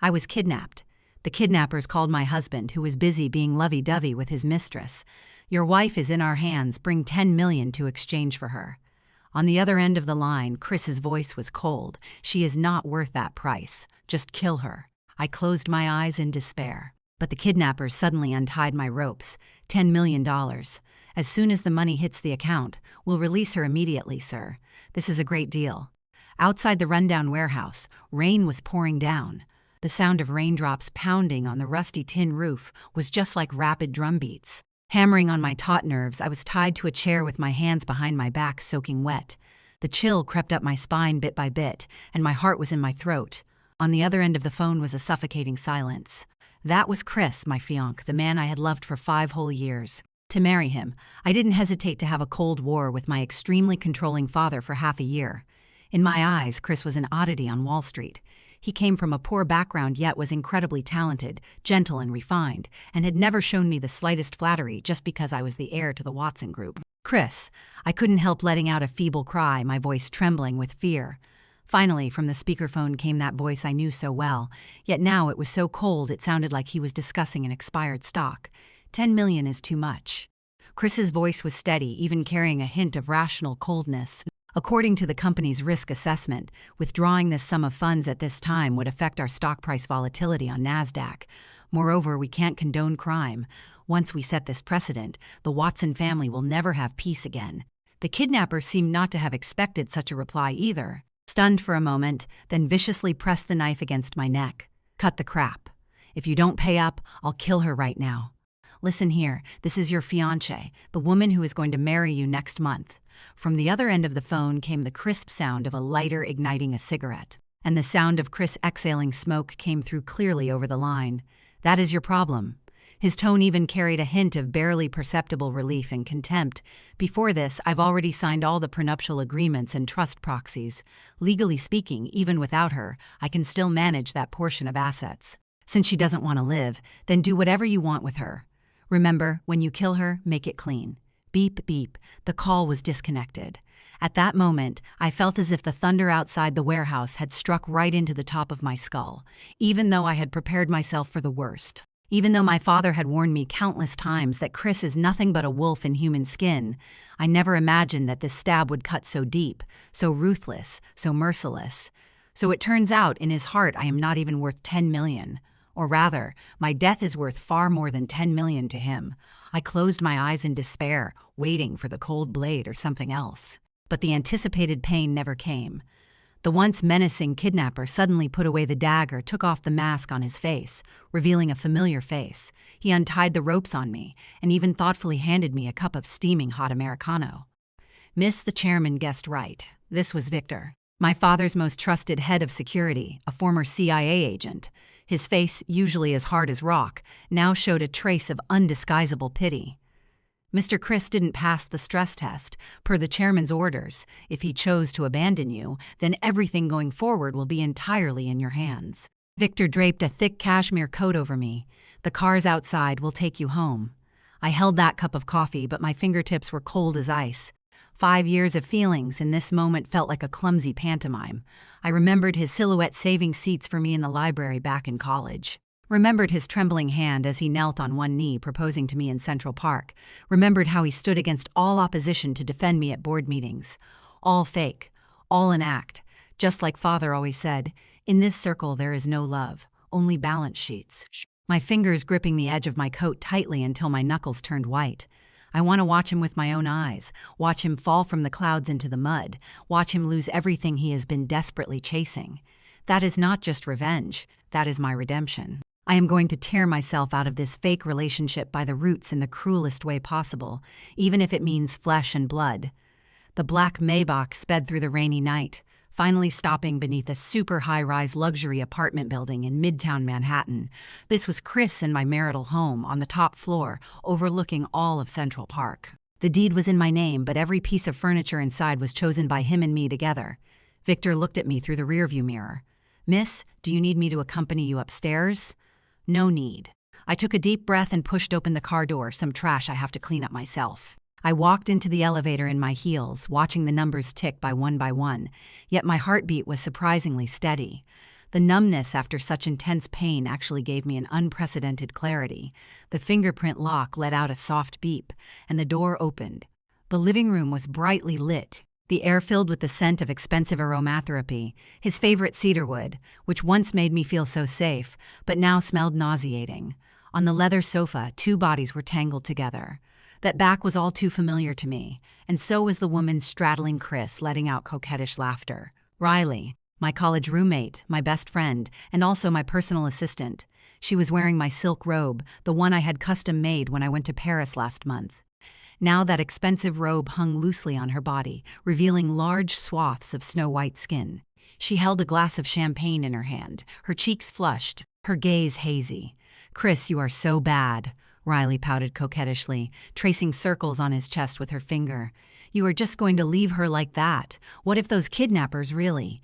I was kidnapped. The kidnappers called my husband, who was busy being lovey-dovey with his mistress. Your wife is in our hands. Bring 10 million to exchange for her. On the other end of the line, Chris's voice was cold. She is not worth that price. Just kill her. I closed my eyes in despair. But the kidnappers suddenly untied my ropes. $10 million. As soon as the money hits the account, we'll release her immediately, sir. This is a great deal. Outside the rundown warehouse, rain was pouring down. The sound of raindrops pounding on the rusty tin roof was just like rapid drum beats. Hammering on my taut nerves, I was tied to a chair with my hands behind my back soaking wet. The chill crept up my spine bit by bit, and my heart was in my throat. On the other end of the phone was a suffocating silence. That was Chris, my fiancé, the man I had loved for 5 whole years. To marry him, I didn't hesitate to have a cold war with my extremely controlling father for half a year. In my eyes, Chris was an oddity on Wall Street. He came from a poor background yet was incredibly talented, gentle and refined, and had never shown me the slightest flattery just because I was the heir to the Watson Group. Chris, I couldn't help letting out a feeble cry, my voice trembling with fear. Finally, from the speakerphone came that voice I knew so well, yet now it was so cold it sounded like he was discussing an expired stock. 10 million is too much. Chris's voice was steady, even carrying a hint of rational coldness. According to the company's risk assessment, withdrawing this sum of funds at this time would affect our stock price volatility on NASDAQ. Moreover, we can't condone crime. Once we set this precedent, the Watson family will never have peace again. The kidnapper seemed not to have expected such a reply either. Stunned for a moment, then viciously pressed the knife against my neck. Cut the crap. If you don't pay up, I'll kill her right now. Listen here, this is your fiancé, the woman who is going to marry you next month. From the other end of the phone came the crisp sound of a lighter igniting a cigarette, and the sound of Chris exhaling smoke came through clearly over the line. That is your problem. His tone even carried a hint of barely perceptible relief and contempt. Before this, I've already signed all the prenuptial agreements and trust proxies. Legally speaking, even without her, I can still manage that portion of assets. Since she doesn't want to live, then do whatever you want with her. Remember, when you kill her, make it clean. Beep, beep. The call was disconnected. At that moment, I felt as if the thunder outside the warehouse had struck right into the top of my skull, even though I had prepared myself for the worst. Even though my father had warned me countless times that Chris is nothing but a wolf in human skin, I never imagined that this stab would cut so deep, so ruthless, so merciless. So it turns out, in his heart, I am not even worth 10 million. Or rather, my death is worth far more than 10 million to him. I closed my eyes in despair, waiting for the cold blade or something else. But the anticipated pain never came. The once menacing kidnapper suddenly put away the dagger, took off the mask on his face, revealing a familiar face. He untied the ropes on me, and even thoughtfully handed me a cup of steaming hot Americano. Miss, the chairman guessed right. This was Victor, my father's most trusted head of security, a former CIA agent. His face, usually as hard as rock, now showed a trace of undisguisable pity. Mr. Chris didn't pass the stress test. Per the chairman's orders, if he chose to abandon you, then everything going forward will be entirely in your hands. Victor draped a thick cashmere coat over me. The cars outside will take you home. I held that cup of coffee, but my fingertips were cold as ice. 5 years of feelings in this moment felt like a clumsy pantomime. I remembered his silhouette saving seats for me in the library back in college. Remembered his trembling hand as he knelt on one knee proposing to me in Central Park. Remembered how he stood against all opposition to defend me at board meetings. All fake, all an act. Just like Father always said, in this circle there is no love, only balance sheets. My fingers gripping the edge of my coat tightly until my knuckles turned white. I want to watch him with my own eyes, watch him fall from the clouds into the mud, watch him lose everything he has been desperately chasing. That is not just revenge, that is my redemption. I am going to tear myself out of this fake relationship by the roots in the cruelest way possible, even if it means flesh and blood. The black Maybach sped through the rainy night, finally stopping beneath a super high-rise luxury apartment building in Midtown Manhattan. This was Chris and my marital home on the top floor, overlooking all of Central Park. The deed was in my name, but every piece of furniture inside was chosen by him and me together. Victor looked at me through the rearview mirror. "Miss, do you need me to accompany you upstairs?" "No need." I took a deep breath and pushed open the car door, some trash I have to clean up myself. I walked into the elevator in my heels, watching the numbers tick by one, yet my heartbeat was surprisingly steady. The numbness after such intense pain actually gave me an unprecedented clarity. The fingerprint lock let out a soft beep, and the door opened. The living room was brightly lit, the air filled with the scent of expensive aromatherapy, his favorite cedarwood, which once made me feel so safe, but now smelled nauseating. On the leather sofa, two bodies were tangled together. That back was all too familiar to me, and so was the woman straddling Chris, letting out coquettish laughter. Riley, my college roommate, my best friend, and also my personal assistant. She was wearing my silk robe, the one I had custom made when I went to Paris last month. Now that expensive robe hung loosely on her body, revealing large swaths of snow-white skin. She held a glass of champagne in her hand, her cheeks flushed, her gaze hazy. "Chris, you are so bad," Riley pouted coquettishly, tracing circles on his chest with her finger. "You are just going to leave her like that? What if those kidnappers really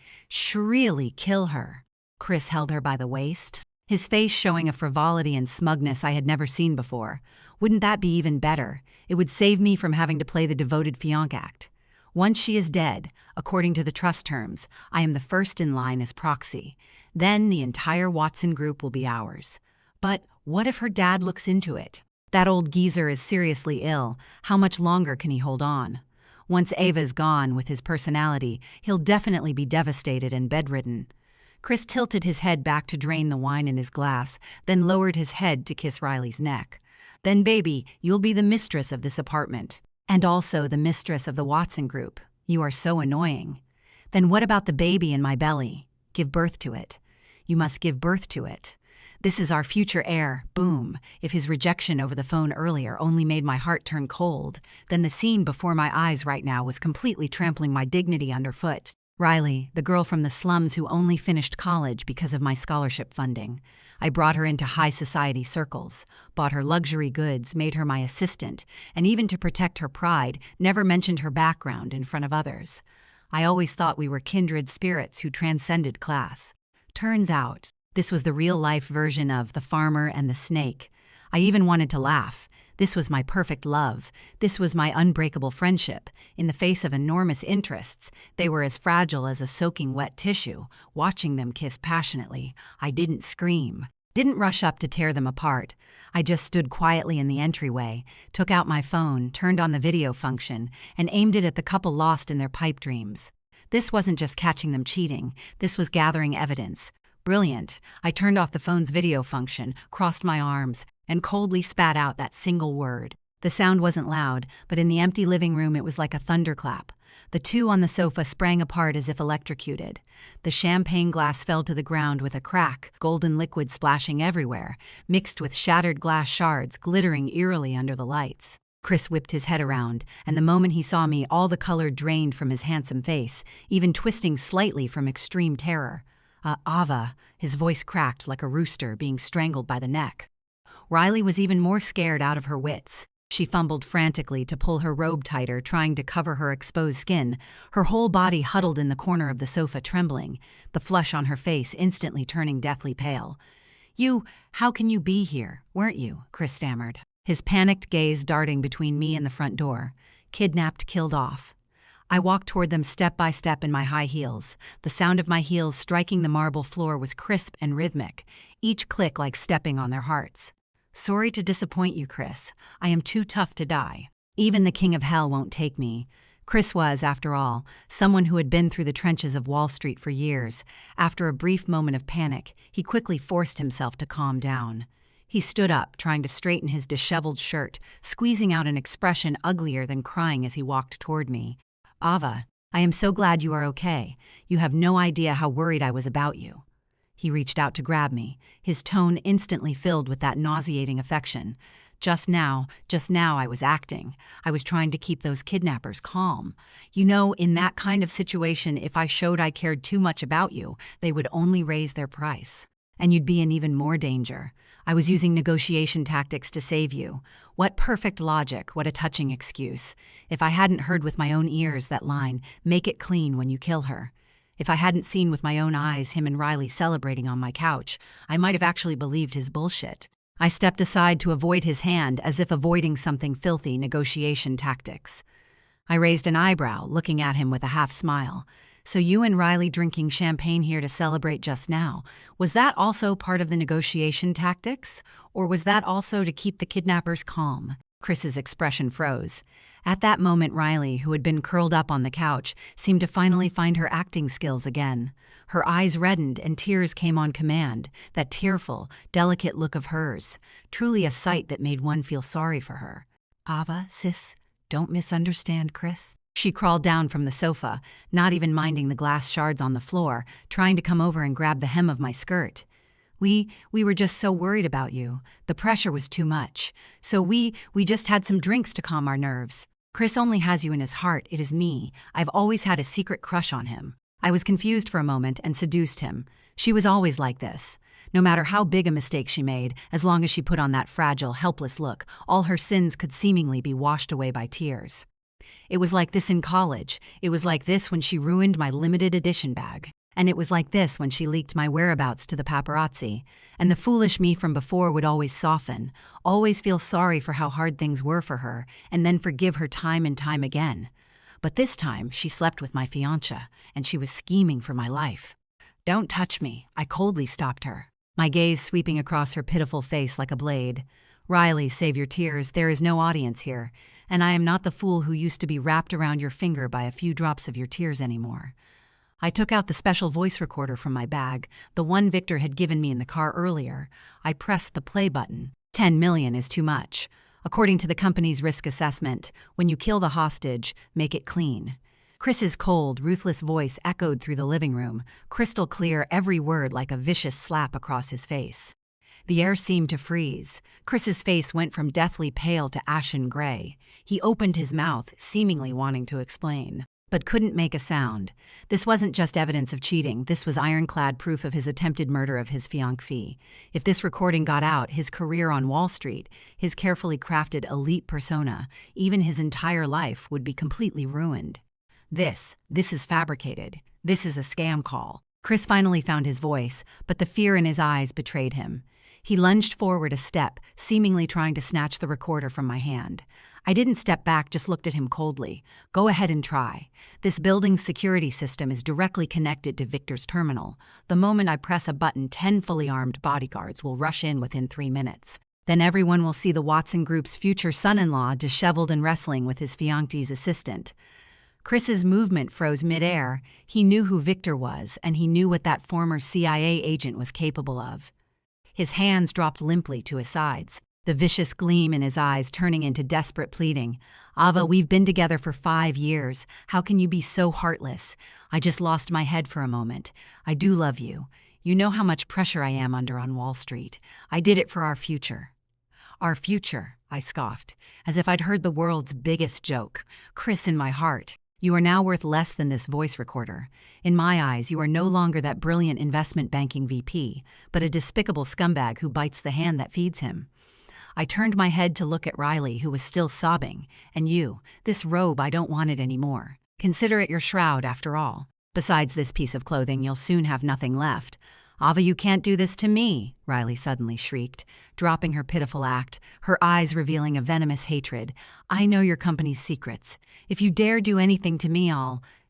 kill her?" Chris held her by the waist, his face showing a frivolity and smugness I had never seen before. Wouldn't that be even better? It would save me from having to play the devoted fiancé act. Once she is dead, according to the trust terms, I am the first in line as proxy. Then the entire Watson group will be ours. But what if her dad looks into it? That old geezer is seriously ill. How much longer can he hold on? Once Ava's gone with his personality, he'll definitely be devastated and bedridden. Chris tilted his head back to drain the wine in his glass, then lowered his head to kiss Riley's neck. "Then, baby, you'll be the mistress of this apartment. And also the mistress of the Watson group. You are so annoying." "Then what about the baby in my belly? Give birth to it." "You must give birth to it. This is our future heir." Boom. If his rejection over the phone earlier only made my heart turn cold, then the scene before my eyes right now was completely trampling my dignity underfoot. Riley, the girl from the slums who only finished college because of my scholarship funding. I brought her into high society circles, bought her luxury goods, made her my assistant, and even to protect her pride, never mentioned her background in front of others. I always thought we were kindred spirits who transcended class. Turns out, this was the real-life version of The Farmer and the Snake. I even wanted to laugh. This was my perfect love. This was my unbreakable friendship. In the face of enormous interests, they were as fragile as a soaking wet tissue. Watching them kiss passionately, I didn't scream, didn't rush up to tear them apart. I just stood quietly in the entryway, took out my phone, turned on the video function, and aimed it at the couple lost in their pipe dreams. This wasn't just catching them cheating. This was gathering evidence. Brilliant. I turned off the phone's video function, crossed my arms, and coldly spat out that single word. The sound wasn't loud, but in the empty living room it was like a thunderclap. The two on the sofa sprang apart as if electrocuted. The champagne glass fell to the ground with a crack, golden liquid splashing everywhere, mixed with shattered glass shards glittering eerily under the lights. Chris whipped his head around, and the moment he saw me, all the color drained from his handsome face, even twisting slightly from extreme terror. Ava, his voice cracked like a rooster being strangled by the neck. Riley was even more scared out of her wits. She fumbled frantically to pull her robe tighter, trying to cover her exposed skin, her whole body huddled in the corner of the sofa trembling, the flush on her face instantly turning deathly pale. How can you be here, weren't you?" Chris stammered, his panicked gaze darting between me and the front door. "Kidnapped, killed off." I walked toward them step by step in my high heels. The sound of my heels striking the marble floor was crisp and rhythmic, each click like stepping on their hearts. "Sorry to disappoint you, Chris. I am too tough to die. Even the king of hell won't take me." Chris was, after all, someone who had been through the trenches of Wall Street for years. After a brief moment of panic, he quickly forced himself to calm down. He stood up, trying to straighten his disheveled shirt, squeezing out an expression uglier than crying as he walked toward me. "Ava, I am so glad you are okay. You have no idea how worried I was about you." He reached out to grab me, his tone instantly filled with that nauseating affection. Just now I was acting. I was trying to keep those kidnappers calm. You know, in that kind of situation, if I showed I cared too much about you, they would only raise their price. And you'd be in even more danger. I was using negotiation tactics to save you. What perfect logic, what a touching excuse. If I hadn't heard with my own ears that line, "Make it clean when you kill her." If I hadn't seen with my own eyes him and Riley celebrating on my couch, I might have actually believed his bullshit. I stepped aside to avoid his hand as if avoiding something filthy, negotiation tactics. I raised an eyebrow, looking at him with a half smile. So you and Riley drinking champagne here to celebrate just now, was that also part of the negotiation tactics? Or was that also to keep the kidnappers calm? Chris's expression froze. At that moment, Riley, who had been curled up on the couch, seemed to finally find her acting skills again. Her eyes reddened and tears came on command, that tearful, delicate look of hers, truly a sight that made one feel sorry for her. Ava, sis, don't misunderstand Chris. She crawled down from the sofa, not even minding the glass shards on the floor, trying to come over and grab the hem of my skirt. We were just so worried about you. The pressure was too much. So we just had some drinks to calm our nerves. Chris only has you in his heart, it is me. I've always had a secret crush on him. I was confused for a moment and seduced him. She was always like this. No matter how big a mistake she made, as long as she put on that fragile, helpless look, all her sins could seemingly be washed away by tears. It was like this in college. It was like this when she ruined my limited edition bag. And it was like this when she leaked my whereabouts to the paparazzi. And the foolish me from before would always soften, always feel sorry for how hard things were for her, and then forgive her time and time again. But this time, she slept with my fiancé, and she was scheming for my life. "Don't touch me," I coldly stopped her, my gaze sweeping across her pitiful face like a blade. "Riley, save your tears, there is no audience here, and I am not the fool who used to be wrapped around your finger by a few drops of your tears anymore." I took out the special voice recorder from my bag, the one Victor had given me in the car earlier. I pressed the play button. 10 million is too much. According to the company's risk assessment, when you kill the hostage, make it clean. Chris's cold, ruthless voice echoed through the living room, crystal clear, every word like a vicious slap across his face. The air seemed to freeze. Chris's face went from deathly pale to ashen gray. He opened his mouth, seemingly wanting to explain, but couldn't make a sound. This wasn't just evidence of cheating, this was ironclad proof of his attempted murder of his fiancée. If this recording got out, his career on Wall Street, his carefully crafted elite persona, even his entire life would be completely ruined. This is fabricated. This is a scam call. Chris finally found his voice, but the fear in his eyes betrayed him. He lunged forward a step, seemingly trying to snatch the recorder from my hand. I didn't step back, just looked at him coldly. "Go ahead and try. This building's security system is directly connected to Victor's terminal. The moment I press a button, 10 fully armed bodyguards will rush in within 3 minutes. Then everyone will see the Watson Group's future son-in-law disheveled and wrestling with his fiancée's assistant." Chris's movement froze midair. He knew who Victor was, and he knew what that former CIA agent was capable of. His hands dropped limply to his sides, the vicious gleam in his eyes turning into desperate pleading. "Ava, we've been together for 5 years. How can you be so heartless? I just lost my head for a moment. I do love you. You know how much pressure I am under on Wall Street. I did it for our future." "Our future," I scoffed, as if I'd heard the world's biggest joke. "Chris, in my heart, you are now worth less than this voice recorder. In my eyes, you are no longer that brilliant investment banking VP, but a despicable scumbag who bites the hand that feeds him." I turned my head to look at Riley, who was still sobbing. "And you, this robe, I don't want it anymore. Consider it your shroud, after all. Besides this piece of clothing, you'll soon have nothing left." "Ava, you can't do this to me," Riley suddenly shrieked, dropping her pitiful act, her eyes revealing a venomous hatred. "I know your company's secrets. If you dare do anything to me,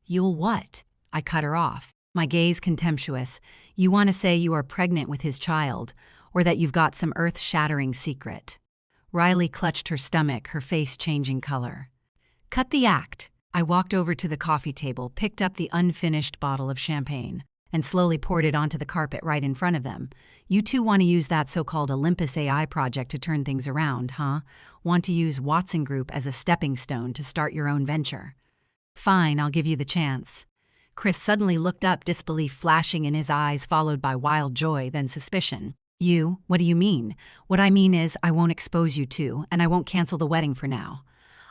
You'll what?" I cut her off, my gaze contemptuous. "You want to say you are pregnant with his child, or that you've got some earth-shattering secret." Riley clutched her stomach, her face changing color. "Cut the act." I walked over to the coffee table, picked up the unfinished bottle of champagne, and slowly poured it onto the carpet right in front of them. "You two want to use that so-called Olympus AI project to turn things around, huh? Want to use Watson Group as a stepping stone to start your own venture? Fine, I'll give you the chance." Chris suddenly looked up, disbelief flashing in his eyes, followed by wild joy, then suspicion. "You? What do you mean?" "What I mean is, I won't expose you two, and I won't cancel the wedding for now."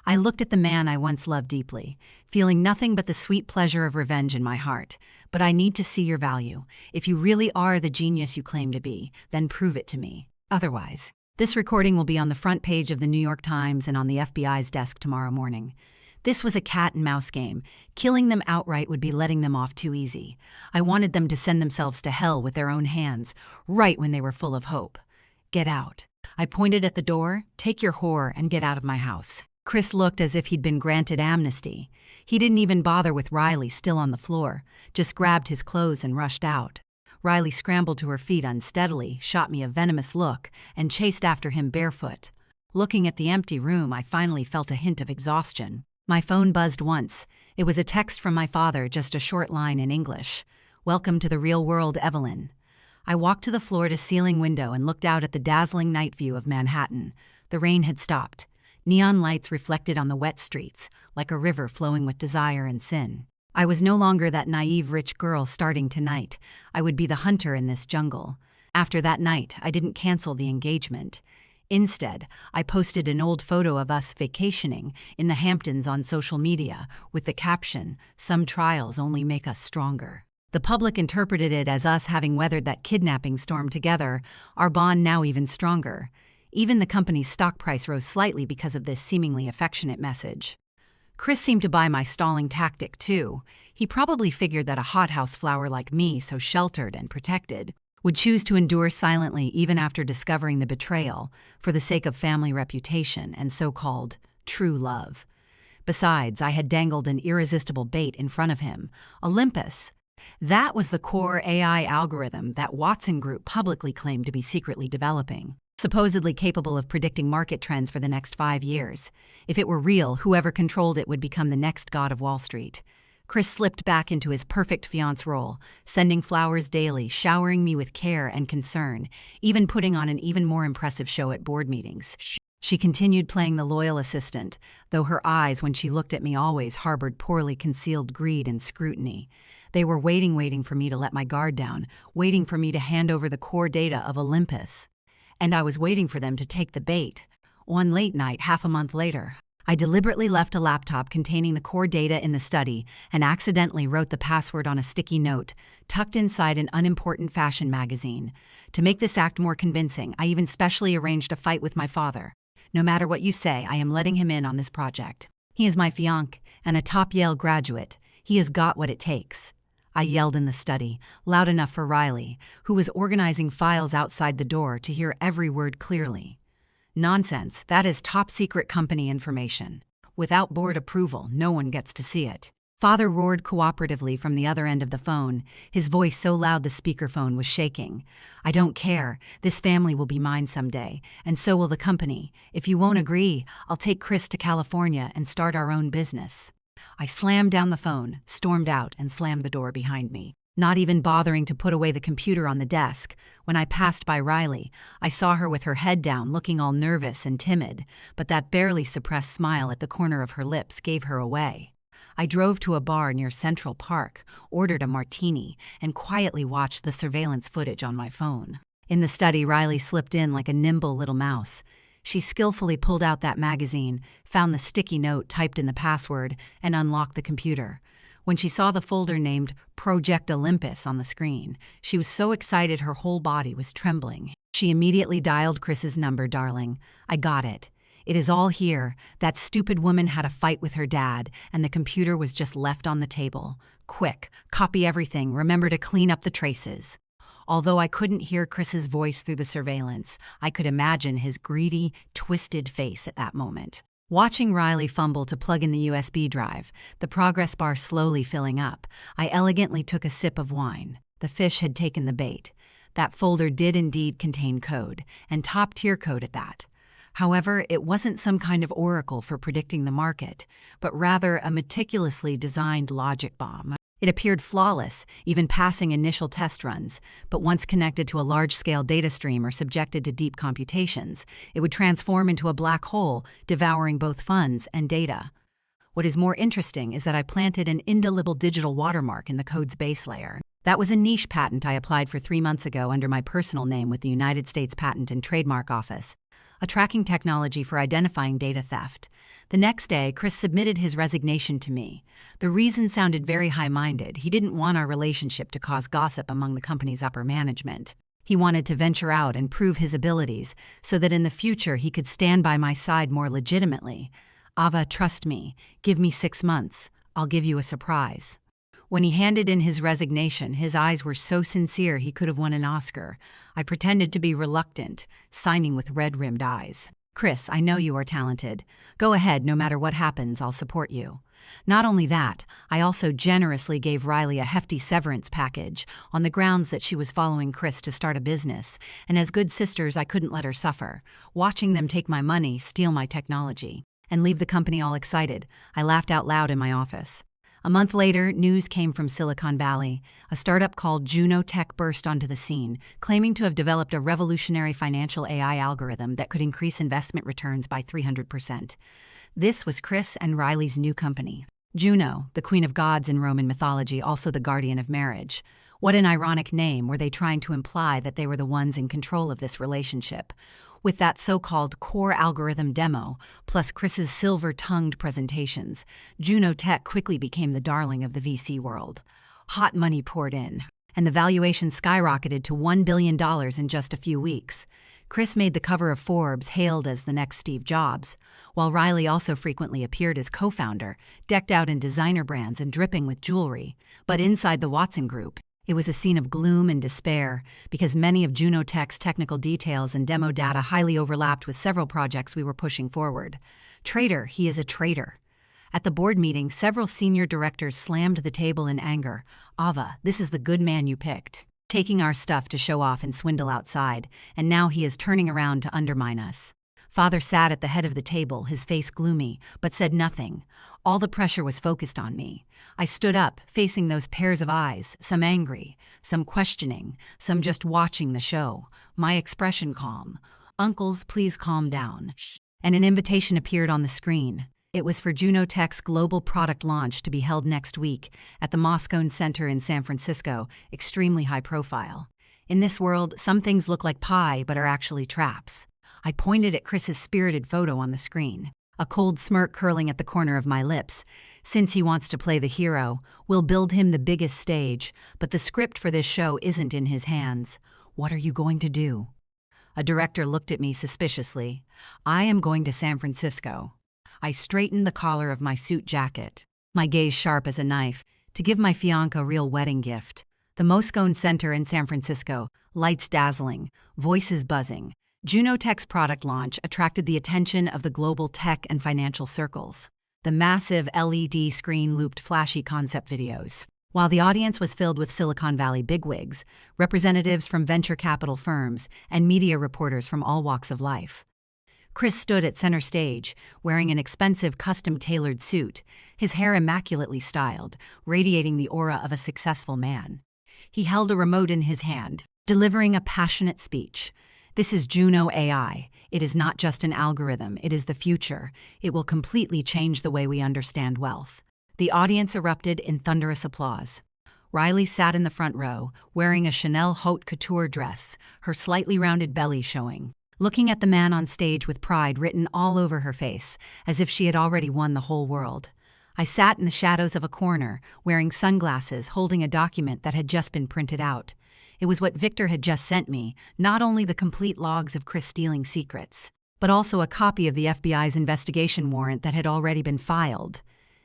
I looked at the man I once loved deeply, feeling nothing but the sweet pleasure of revenge in my heart. "But I need to see your value. If you really are the genius you claim to be, then prove it to me. Otherwise, this recording will be on the front page of the New York Times and on the FBI's desk tomorrow morning." This was a cat-and-mouse game. Killing them outright would be letting them off too easy. I wanted them to send themselves to hell with their own hands, right when they were full of hope. "Get out." I pointed at the door. "Take your whore and get out of my house." Chris looked as if he'd been granted amnesty. He didn't even bother with Riley still on the floor, just grabbed his clothes and rushed out. Riley scrambled to her feet unsteadily, shot me a venomous look, and chased after him barefoot. Looking at the empty room, I finally felt a hint of exhaustion. My phone buzzed once. It was a text from my father, just a short line in English. "Welcome to the real world, Evelyn." I walked to the floor-to-ceiling window and looked out at the dazzling night view of Manhattan. The rain had stopped. Neon lights reflected on the wet streets, like a river flowing with desire and sin. I was no longer that naive rich girl starting tonight. I would be the hunter in this jungle. After that night, I didn't cancel the engagement. Instead, I posted an old photo of us vacationing in the Hamptons on social media with the caption, "Some trials only make us stronger." The public interpreted it as us having weathered that kidnapping storm together, our bond now even stronger. Even the company's stock price rose slightly because of this seemingly affectionate message. Chris seemed to buy my stalling tactic, too. He probably figured that a hothouse flower like me, so sheltered and protected, would choose to endure silently even after discovering the betrayal, for the sake of family reputation and so-called true love. Besides, I had dangled an irresistible bait in front of him, Olympus. That was the core AI algorithm that Watson Group publicly claimed to be secretly developing, supposedly capable of predicting market trends for the next 5 years. If it were real, whoever controlled it would become the next god of Wall Street. Chris slipped back into his perfect fiancé role, sending flowers daily, showering me with care and concern, even putting on an even more impressive show at board meetings. She continued playing the loyal assistant, though her eyes, when she looked at me, always harbored poorly concealed greed and scrutiny. They were waiting for me to let my guard down, waiting for me to hand over the core data of Olympus. And I was waiting for them to take the bait. One late night, half a month later, I deliberately left a laptop containing the core data in the study and accidentally wrote the password on a sticky note, tucked inside an unimportant fashion magazine. To make this act more convincing, I even specially arranged a fight with my father. "No matter what you say, I am letting him in on this project. He is my fiancé and a top Yale graduate. He has got what it takes." I yelled in the study, loud enough for Riley, who was organizing files outside the door, to hear every word clearly. "Nonsense, that is top-secret company information. Without board approval, no one gets to see it." Father roared cooperatively from the other end of the phone, his voice so loud the speakerphone was shaking. "I don't care. This family will be mine someday, and so will the company. If you won't agree, I'll take Chris to California and start our own business." I slammed down the phone, stormed out, and slammed the door behind me, not even bothering to put away the computer on the desk. When I passed by Riley, I saw her with her head down, looking all nervous and timid, but that barely suppressed smile at the corner of her lips gave her away. I drove to a bar near Central Park, ordered a martini, and quietly watched the surveillance footage on my phone. In the study, Riley slipped in like a nimble little mouse. She skillfully pulled out that magazine, found the sticky note typed in the password, and unlocked the computer. When she saw the folder named Project Olympus on the screen, she was so excited her whole body was trembling. She immediately dialed Chris's number. "Darling, I got it. It is all here. That stupid woman had a fight with her dad, and the computer was just left on the table. Quick, copy everything. Remember to clean up the traces." Although I couldn't hear Chris's voice through the surveillance, I could imagine his greedy, twisted face at that moment. Watching Riley fumble to plug in the USB drive, the progress bar slowly filling up, I elegantly took a sip of wine. The fish had taken the bait. That folder did indeed contain code, and top-tier code at that. However, it wasn't some kind of oracle for predicting the market, but rather a meticulously designed logic bomb. It appeared flawless, even passing initial test runs, but once connected to a large-scale data stream or subjected to deep computations, it would transform into a black hole, devouring both funds and data. What is more interesting is that I planted an indelible digital watermark in the code's base layer. That was a niche patent I applied for 3 months ago under my personal name with the United States Patent and Trademark Office, a tracking technology for identifying data theft. The next day, Chris submitted his resignation to me. The reason sounded very high-minded. He didn't want our relationship to cause gossip among the company's upper management. He wanted to venture out and prove his abilities so that in the future he could stand by my side more legitimately. "Ava, trust me. Give me 6 months. I'll give you a surprise." When he handed in his resignation, his eyes were so sincere he could have won an Oscar. I pretended to be reluctant, signing with red-rimmed eyes. Chris, I know you are talented. Go ahead, no matter what happens, I'll support you. Not only that, I also generously gave Riley a hefty severance package on the grounds that she was following Chris to start a business, and as good sisters, I couldn't let her suffer. Watching them take my money, steal my technology, and leave the company all excited, I laughed out loud in my office. A month later, news came from Silicon Valley. A startup called Juno Tech burst onto the scene, claiming to have developed a revolutionary financial AI algorithm that could increase investment returns by 300%. This was Chris and Riley's new company. Juno, the queen of gods in Roman mythology, also the guardian of marriage. What an ironic name. Were they trying to imply that they were the ones in control of this relationship? With that so-called core algorithm demo, plus Chris's silver-tongued presentations, Juno Tech quickly became the darling of the VC world. Hot money poured in, and the valuation skyrocketed to $1 billion in just a few weeks. Chris made the cover of Forbes, hailed as the next Steve Jobs, while Riley also frequently appeared as co-founder, decked out in designer brands and dripping with jewelry. But inside the Watson Group, it was a scene of gloom and despair because many of Juno Tech's technical details and demo data highly overlapped with several projects we were pushing forward. Traitor, he is a traitor. At the board meeting, several senior directors slammed the table in anger. Ava, this is the good man you picked, taking our stuff to show off and swindle outside, and now he is turning around to undermine us. Father sat at the head of the table, his face gloomy, but said nothing. All the pressure was focused on me. I stood up, facing those pairs of eyes, some angry, some questioning, some just watching the show. My expression calm. Uncles, please calm down. And an invitation appeared on the screen. It was for Juno Tech's global product launch to be held next week at the Moscone Center in San Francisco, extremely high profile. In this world, some things look like pie but are actually traps. I pointed at Chris's spirited photo on the screen, a cold smirk curling at the corner of my lips. Since he wants to play the hero, we'll build him the biggest stage, but the script for this show isn't in his hands. What are you going to do? A director looked at me suspiciously. I am going to San Francisco. I straightened the collar of my suit jacket, my gaze sharp as a knife, to give my fiancé a real wedding gift. The Moscone Center in San Francisco, lights dazzling, voices buzzing. Juno Tech's product launch attracted the attention of the global tech and financial circles. The massive LED screen looped flashy concept videos, while the audience was filled with Silicon Valley bigwigs, representatives from venture capital firms, and media reporters from all walks of life. Chris stood at center stage, wearing an expensive custom-tailored suit, his hair immaculately styled, radiating the aura of a successful man. He held a remote in his hand, delivering a passionate speech. This is Juno AI. It is not just an algorithm, it is the future. It will completely change the way we understand wealth. The audience erupted in thunderous applause. Riley sat in the front row, wearing a Chanel haute couture dress, her slightly rounded belly showing, looking at the man on stage with pride written all over her face, as if she had already won the whole world. I sat in the shadows of a corner, wearing sunglasses, holding a document that had just been printed out. It was what Victor had just sent me, not only the complete logs of Chris stealing secrets, but also a copy of the FBI's investigation warrant that had already been filed.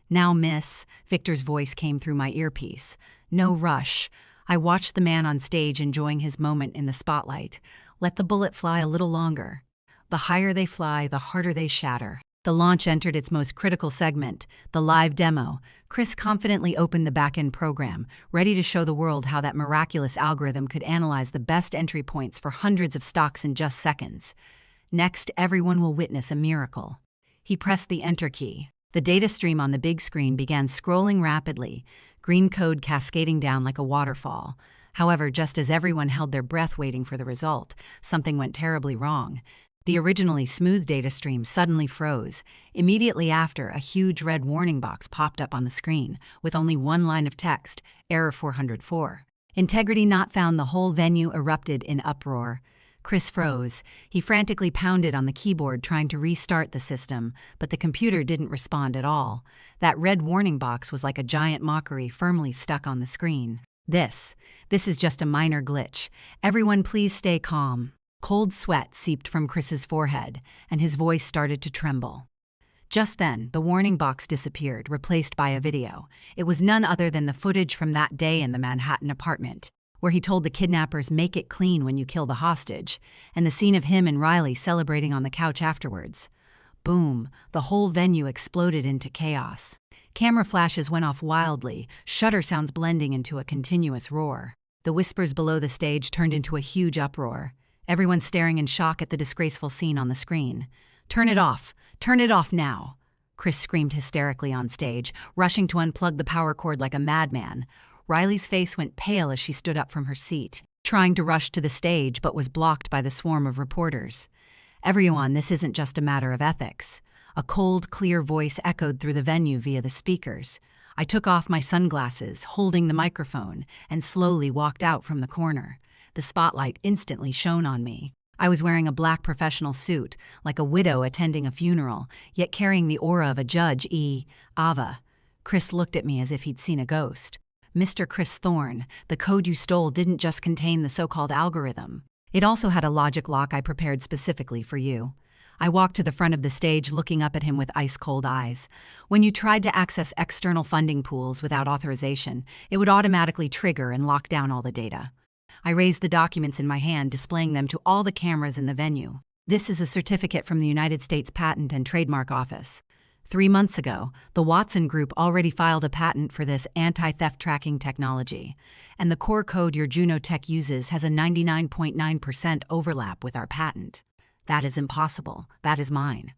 Now, miss, Victor's voice came through my earpiece. No rush. I watched the man on stage enjoying his moment in the spotlight. Let the bullet fly a little longer. The higher they fly, the harder they shatter. The launch entered its most critical segment, the live demo. Chris confidently opened the back-end program, ready to show the world how that miraculous algorithm could analyze the best entry points for hundreds of stocks in just seconds. Next, everyone will witness a miracle. He pressed the enter key. The data stream on the big screen began scrolling rapidly, green code cascading down like a waterfall. However, just as everyone held their breath waiting for the result, something went terribly wrong. The originally smooth data stream suddenly froze. Immediately after, a huge red warning box popped up on the screen, with only one line of text, Error 404. Integrity not found. The whole venue erupted in uproar. Chris froze. He frantically pounded on the keyboard trying to restart the system, but the computer didn't respond at all. That red warning box was like a giant mockery firmly stuck on the screen. This is just a minor glitch. Everyone please stay calm. Cold sweat seeped from Chris's forehead, and his voice started to tremble. Just then, the warning box disappeared, replaced by a video. It was none other than the footage from that day in the Manhattan apartment. where he told the kidnappers, "Make it clean when you kill the hostage," and the scene of him and Riley celebrating on the couch afterwards. Boom, the whole venue exploded into chaos. Camera flashes went off wildly, shutter sounds blending into a continuous roar. The whispers below the stage turned into a huge uproar, everyone staring in shock at the disgraceful scene on the screen. "Turn it off! Turn it off now!" Chris screamed hysterically on stage, rushing to unplug the power cord like a madman. Riley's face went pale as she stood up from her seat, trying to rush to the stage but was blocked by the swarm of reporters. "Everyone, this isn't just a matter of ethics." A cold, clear voice echoed through the venue via the speakers. I took off my sunglasses, holding the microphone, and slowly walked out from the corner. The spotlight instantly shone on me. I was wearing a black professional suit, like a widow attending a funeral, yet carrying the aura of a judge, Ava. Chris looked at me as if he'd seen a ghost. "Mr. Chris Thorne, the code you stole didn't just contain the so-called algorithm. It also had a logic lock I prepared specifically for you." I walked to the front of the stage, looking up at him with ice-cold eyes. "When you tried to access external funding pools without authorization, it would automatically trigger and lock down all the data." I raised the documents in my hand, displaying them to all the cameras in the venue. "This is a certificate from the United States Patent and Trademark Office. 3 months ago, the Watson Group already filed a patent for this anti-theft tracking technology, and the core code your Juno Tech uses has a 99.9% overlap with our patent. That is impossible. That is mine.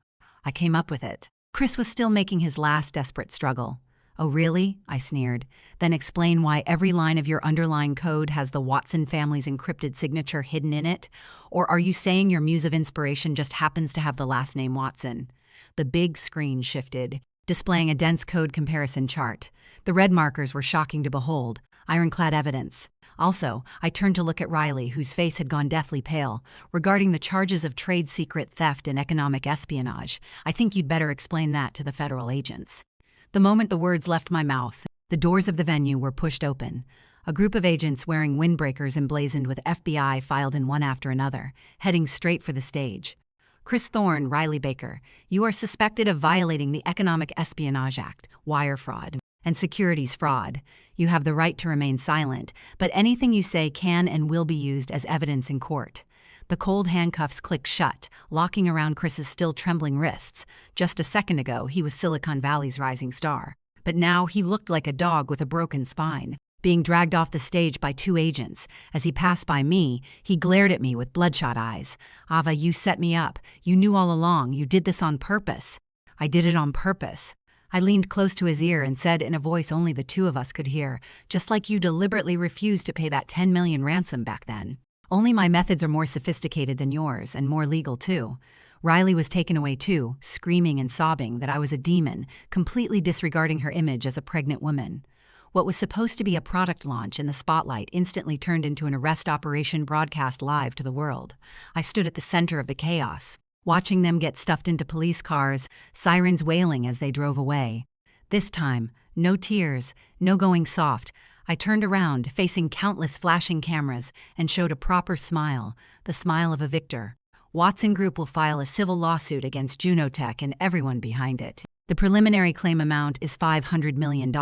I came up with it." Chris was still making his last desperate struggle. "Oh, really?" I sneered. "Then explain why every line of your underlying code has the Watson family's encrypted signature hidden in it? Or are you saying your muse of inspiration just happens to have the last name Watson?" The big screen shifted, displaying a dense code comparison chart. The red markers were shocking to behold, ironclad evidence. Also, I turned to look at Riley, whose face had gone deathly pale. "Regarding the charges of trade secret theft and economic espionage, I think you'd better explain that to the federal agents." The moment the words left my mouth, the doors of the venue were pushed open. A group of agents wearing windbreakers emblazoned with FBI filed in one after another, heading straight for the stage. "Chris Thorne, Riley Baker, you are suspected of violating the Economic Espionage Act, wire fraud, and securities fraud. You have the right to remain silent, but anything you say can and will be used as evidence in court." The cold handcuffs clicked shut, locking around Chris's still trembling wrists. Just a second ago, he was Silicon Valley's rising star. But now he looked like a dog with a broken spine, being dragged off the stage by 2 agents. As he passed by me, he glared at me with bloodshot eyes. "Ava, you set me up. You knew all along. You did this on purpose." "I did it on purpose." I leaned close to his ear and said in a voice only the two of us could hear, "Just like you deliberately refused to pay that $10 million ransom back then. Only my methods are more sophisticated than yours, and more legal too." Riley was taken away too, screaming and sobbing that I was a demon, completely disregarding her image as a pregnant woman. What was supposed to be a product launch in the spotlight instantly turned into an arrest operation broadcast live to the world. I stood at the center of the chaos, watching them get stuffed into police cars, sirens wailing as they drove away. This time, no tears, no going soft. I turned around, facing countless flashing cameras, and showed a proper smile, the smile of a victor. Watson Group will file a civil lawsuit against Juno Tech and everyone behind it. The preliminary claim amount is $500 million.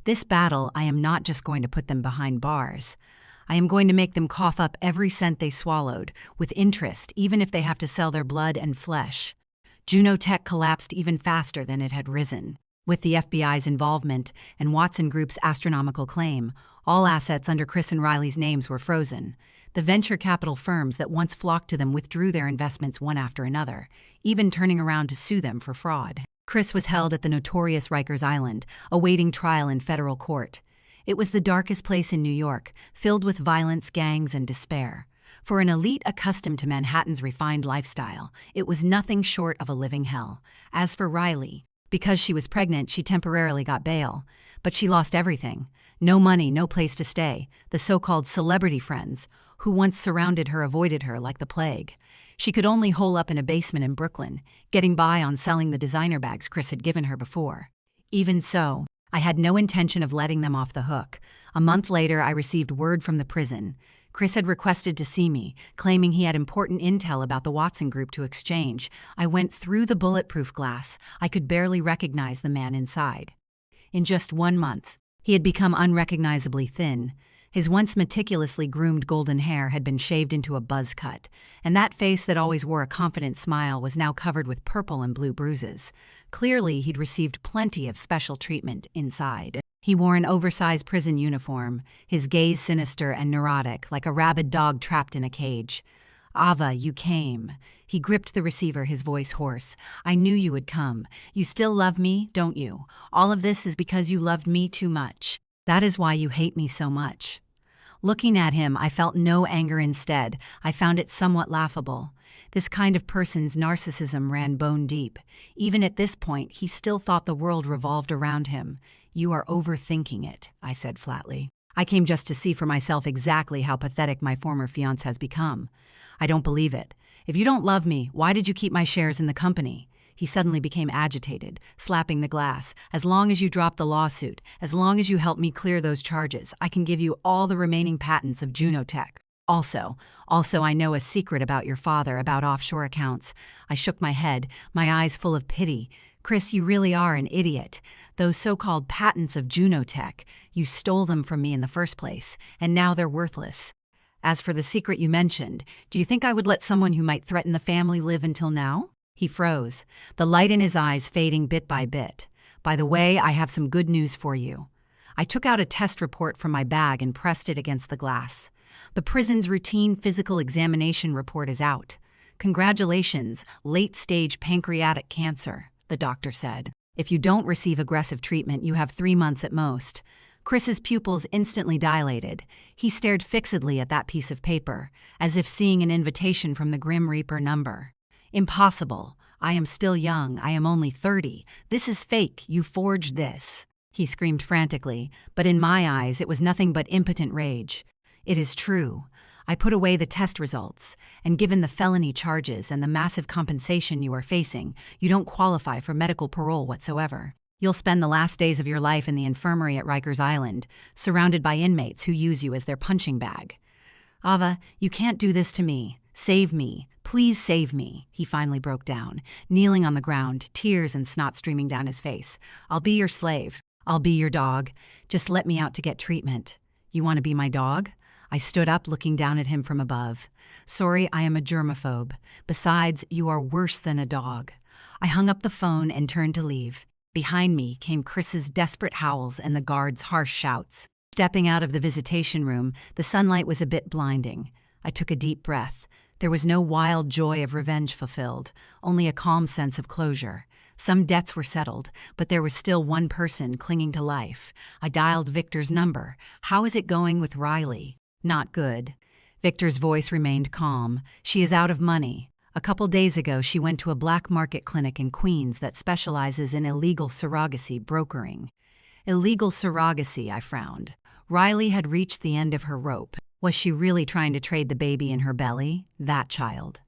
This battle, I am not just going to put them behind bars. I am going to make them cough up every cent they swallowed, with interest, even if they have to sell their blood and flesh. Juno Tech collapsed even faster than it had risen. With the FBI's involvement and Watson Group's astronomical claim, all assets under Chris and Riley's names were frozen. The venture capital firms that once flocked to them withdrew their investments one after another, even turning around to sue them for fraud. Chris was held at the notorious Rikers Island, awaiting trial in federal court. It was the darkest place in New York, filled with violence, gangs, and despair. For an elite accustomed to Manhattan's refined lifestyle, it was nothing short of a living hell. As for Riley, because she was pregnant, she temporarily got bail. But she lost everything. No money, no place to stay. The so-called celebrity friends, who once surrounded her, avoided her like the plague. She could only hole up in a basement in Brooklyn, getting by on selling the designer bags Chris had given her before. Even so, I had no intention of letting them off the hook. A month later, I received word from the prison. Chris had requested to see me, claiming he had important intel about the Watson Group to exchange. I went through the bulletproof glass. I could barely recognize the man inside. In just 1 month, he had become unrecognizably thin. His once meticulously groomed golden hair had been shaved into a buzz cut, and that face that always wore a confident smile was now covered with purple and blue bruises. Clearly, he'd received plenty of special treatment inside. He wore an oversized prison uniform, his gaze sinister and neurotic, like a rabid dog trapped in a cage. "Ava, you came." He gripped the receiver, his voice hoarse. "I knew you would come. You still love me, don't you? All of this is because you loved me too much. That is why you hate me so much." Looking at him, I felt no anger instead. I found it somewhat laughable. This kind of person's narcissism ran bone deep. Even at this point, he still thought the world revolved around him. "You are overthinking it," I said flatly. "I came just to see for myself exactly how pathetic my former fiancé has become. I don't believe it. If you don't love me, why did you keep my shares in the company?" He suddenly became agitated, slapping the glass. "As long as you drop the lawsuit, as long as you help me clear those charges, I can give you all the remaining patents of Junotech. Also, I know a secret about your father, about offshore accounts." I shook my head, my eyes full of pity. "Chris, you really are an idiot. Those so-called patents of Junotech, you stole them from me in the first place, and now they're worthless. As for the secret you mentioned, do you think I would let someone who might threaten the family live until now?" He froze, the light in his eyes fading bit by bit. "By the way, I have some good news for you." I took out a test report from my bag and pressed it against the glass. "The prison's routine physical examination report is out. Congratulations, late-stage pancreatic cancer," the doctor said. "If you don't receive aggressive treatment, you have 3 months at most." Chris's pupils instantly dilated. He stared fixedly at that piece of paper, as if seeing an invitation from the Grim Reaper number. "Impossible. I am still young. I am only 30. This is fake. You forged this," he screamed frantically, but in my eyes it was nothing but impotent rage. "It is true. I put away the test results, and given the felony charges and the massive compensation you are facing, you don't qualify for medical parole whatsoever. You'll spend the last days of your life in the infirmary at Rikers Island, surrounded by inmates who use you as their punching bag." "Ava, you can't do this to me. Save me. Please save me," he finally broke down, kneeling on the ground, tears and snot streaming down his face. "I'll be your slave. I'll be your dog. Just let me out to get treatment." "You want to be my dog?" I stood up, looking down at him from above. "Sorry, I am a germaphobe. Besides, you are worse than a dog." I hung up the phone and turned to leave. Behind me came Chris's desperate howls and the guard's harsh shouts. Stepping out of the visitation room, the sunlight was a bit blinding. I took a deep breath. There was no wild joy of revenge fulfilled, only a calm sense of closure. Some debts were settled, but there was still one person clinging to life. I dialed Victor's number. "How is it going with Riley?" "Not good." Victor's voice remained calm. "She is out of money. A couple days ago, she went to a black market clinic in Queens that specializes in illegal surrogacy brokering." Illegal surrogacy, I frowned. Riley had reached the end of her rope. Was she really trying to trade the baby in her belly? That child.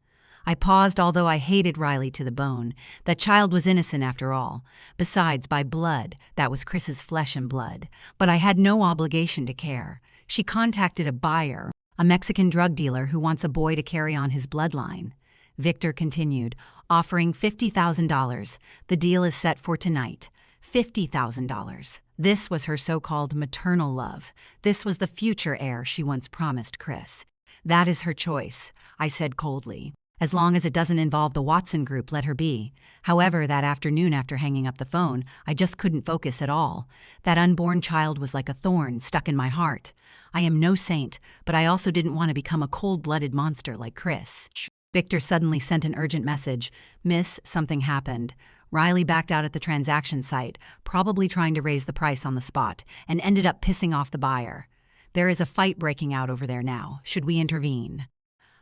I paused, although I hated Riley to the bone. That child was innocent after all. Besides, by blood, that was Chris's flesh and blood. But I had no obligation to care. She contacted a buyer, a Mexican drug dealer who wants a boy to carry on his bloodline. Victor continued, offering $50,000. The deal is set for tonight. $50,000. This was her so-called maternal love. This was the future heir she once promised Chris. "That is her choice," I said coldly. "As long as it doesn't involve the Watson Group, let her be." However, that afternoon after hanging up the phone, I just couldn't focus at all. That unborn child was like a thorn stuck in my heart. I am no saint, but I also didn't want to become a cold-blooded monster like Chris. Victor suddenly sent an urgent message. "Miss, something happened." Riley backed out at the transaction site, probably trying to raise the price on the spot, and ended up pissing off the buyer. "There is a fight breaking out over there now. Should we intervene?"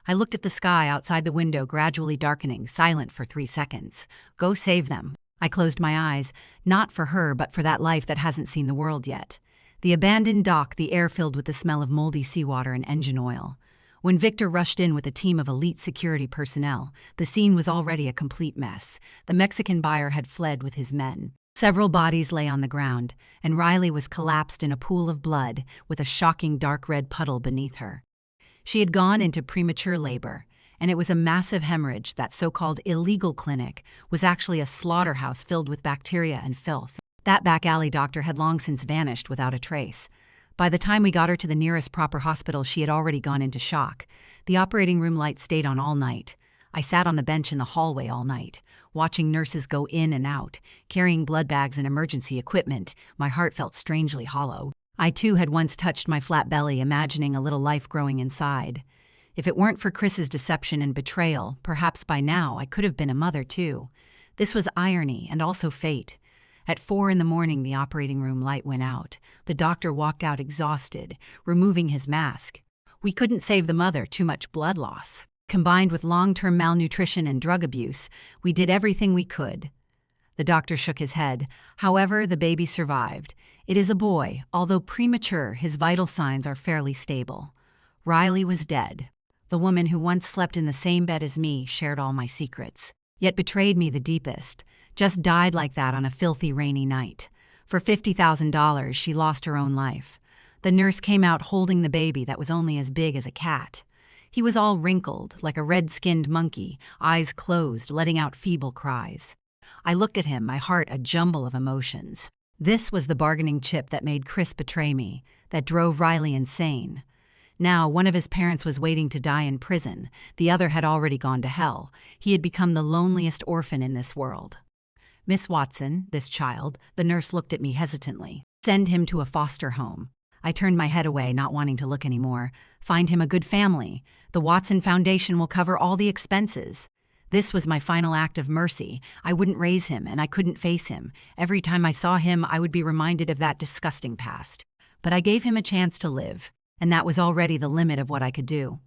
I looked at the sky outside the window, gradually darkening, silent for 3 seconds. "Go save them." I closed my eyes, not for her, but for that life that hasn't seen the world yet. The abandoned dock, the air filled with the smell of moldy seawater and engine oil. When Victor rushed in with a team of elite security personnel, the scene was already a complete mess. The Mexican buyer had fled with his men. Several bodies lay on the ground, and Riley was collapsed in a pool of blood with a shocking dark red puddle beneath her. She had gone into premature labor, and it was a massive hemorrhage. That so-called illegal clinic was actually a slaughterhouse filled with bacteria and filth. That back alley doctor had long since vanished without a trace. By the time we got her to the nearest proper hospital, she had already gone into shock. The operating room light stayed on all night. I sat on the bench in the hallway all night, watching nurses go in and out, carrying blood bags and emergency equipment. My heart felt strangely hollow. I too had once touched my flat belly, imagining a little life growing inside. If it weren't for Chris's deception and betrayal, perhaps by now I could have been a mother too. This was irony and also fate. At 4 a.m, the operating room light went out. The doctor walked out exhausted, removing his mask. We couldn't save the mother, too much blood loss. Combined with long-term malnutrition and drug abuse, we did everything we could. The doctor shook his head. However, the baby survived. It is a boy. Although premature, his vital signs are fairly stable. Riley was dead. The woman who once slept in the same bed as me shared all my secrets, yet betrayed me the deepest. Just died like that on a filthy rainy night. For $50,000, she lost her own life. The nurse came out holding the baby that was only as big as a cat. He was all wrinkled, like a red-skinned monkey, eyes closed, letting out feeble cries. I looked at him, my heart a jumble of emotions. This was the bargaining chip that made Chris betray me, that drove Riley insane. Now, one of his parents was waiting to die in prison. The other had already gone to hell. He had become the loneliest orphan in this world. Miss Watson, this child, the nurse looked at me hesitantly. Send him to a foster home. I turned my head away, not wanting to look anymore. Find him a good family. The Watson Foundation will cover all the expenses. This was my final act of mercy. I wouldn't raise him, and I couldn't face him. Every time I saw him, I would be reminded of that disgusting past. But I gave him a chance to live, and that was already the limit of what I could do.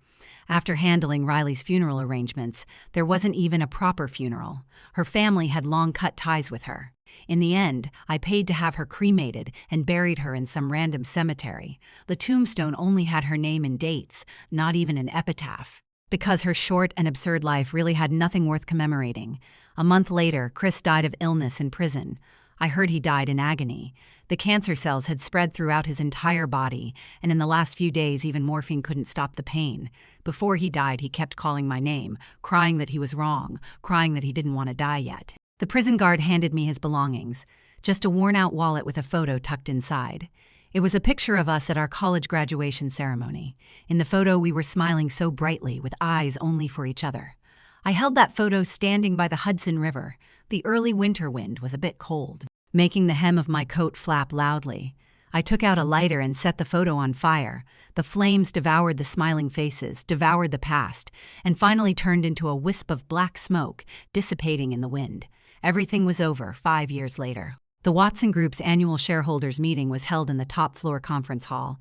After handling Riley's funeral arrangements, there wasn't even a proper funeral. Her family had long cut ties with her. In the end, I paid to have her cremated and buried her in some random cemetery. The tombstone only had her name and dates, not even an epitaph. Because her short and absurd life really had nothing worth commemorating. A month later, Chris died of illness in prison. I heard he died in agony. The cancer cells had spread throughout his entire body, and in the last few days even morphine couldn't stop the pain. Before he died, he kept calling my name, crying that he was wrong, crying that he didn't want to die yet. The prison guard handed me his belongings, just a worn-out wallet with a photo tucked inside. It was a picture of us at our college graduation ceremony. In the photo, we were smiling so brightly, with eyes only for each other. I held that photo standing by the Hudson River. The early winter wind was a bit cold, making the hem of my coat flap loudly. I took out a lighter and set the photo on fire. The flames devoured the smiling faces, devoured the past, and finally turned into a wisp of black smoke, dissipating in the wind. Everything was over 5 years later. The Watson Group's annual shareholders meeting was held in the top-floor conference hall.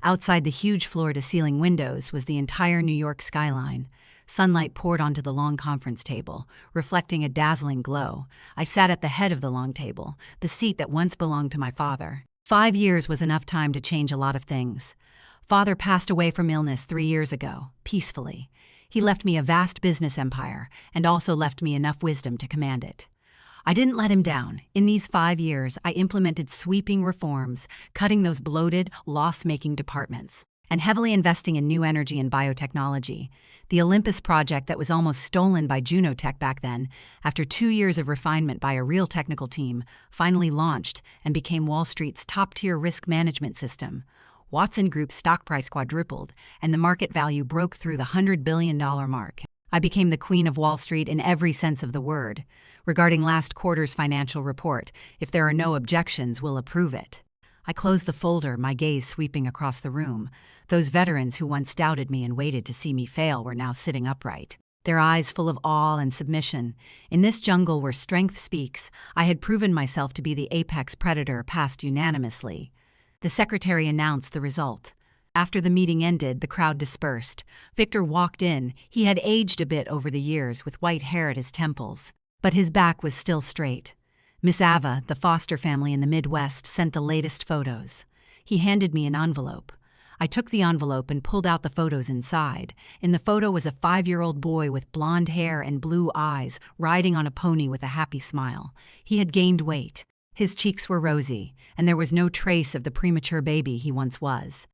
Outside the huge floor-to-ceiling windows was the entire New York skyline. Sunlight poured onto the long conference table, reflecting a dazzling glow. I sat at the head of the long table, the seat that once belonged to my father. 5 years was enough time to change a lot of things. Father passed away from illness 3 years ago, peacefully. He left me a vast business empire, and also left me enough wisdom to command it. I didn't let him down. In these 5 years, I implemented sweeping reforms, cutting those bloated, loss-making departments, and heavily investing in new energy and biotechnology. The Olympus project that was almost stolen by Junotech back then, after 2 years of refinement by a real technical team, finally launched and became Wall Street's top-tier risk management system. Watson Group's stock price quadrupled, and the market value broke through the $100 billion mark. I became the queen of Wall Street in every sense of the word. Regarding last quarter's financial report, if there are no objections, we'll approve it. I closed the folder, my gaze sweeping across the room. Those veterans who once doubted me and waited to see me fail were now sitting upright, their eyes full of awe and submission. In this jungle where strength speaks, I had proven myself to be the apex predator, passed unanimously. The secretary announced the result. After the meeting ended, the crowd dispersed. Victor walked in. He had aged a bit over the years, with white hair at his temples, but his back was still straight. Miss Ava, the foster family in the Midwest, sent the latest photos. He handed me an envelope. I took the envelope and pulled out the photos inside. In the photo was a 5-year-old boy with blonde hair and blue eyes, riding on a pony with a happy smile. He had gained weight. His cheeks were rosy, and there was no trace of the premature baby he once was.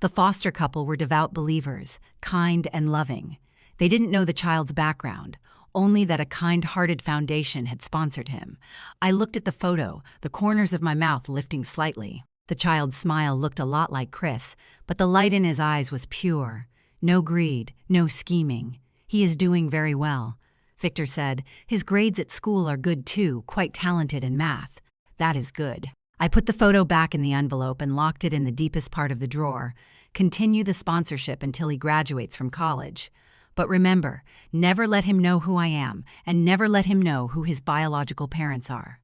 The foster couple were devout believers, kind and loving. They didn't know the child's background, only that a kind-hearted foundation had sponsored him. I looked at the photo, the corners of my mouth lifting slightly. The child's smile looked a lot like Chris, but the light in his eyes was pure. No greed, no scheming. He is doing very well. Victor said, his grades at school are good too, quite talented in math. That is good. I put the photo back in the envelope and locked it in the deepest part of the drawer. Continue the sponsorship until he graduates from college. But remember, never let him know who I am, and never let him know who his biological parents are.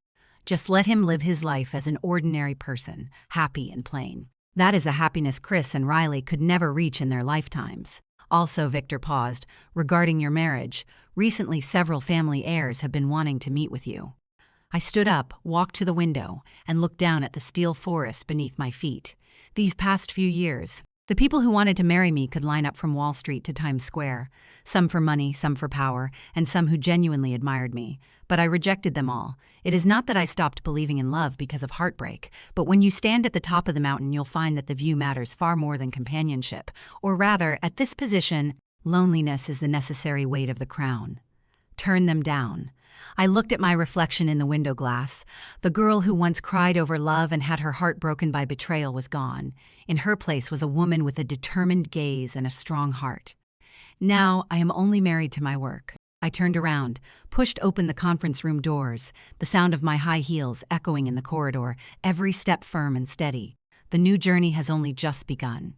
Just let him live his life as an ordinary person, happy and plain. That is a happiness Chris and Riley could never reach in their lifetimes. Also, Victor paused, regarding your marriage, recently several family heirs have been wanting to meet with you. I stood up, walked to the window, and looked down at the steel forest beneath my feet. These past few years, the people who wanted to marry me could line up from Wall Street to Times Square, some for money, some for power, and some who genuinely admired me. But I rejected them all. It is not that I stopped believing in love because of heartbreak, but when you stand at the top of the mountain, you'll find that the view matters far more than companionship. Or rather, at this position, loneliness is the necessary weight of the crown. Turn them down. I looked at my reflection in the window glass. The girl who once cried over love and had her heart broken by betrayal was gone. In her place was a woman with a determined gaze and a strong heart. Now I am only married to my work. I turned around, pushed open the conference room doors, the sound of my high heels echoing in the corridor, every step firm and steady. The new journey has only just begun.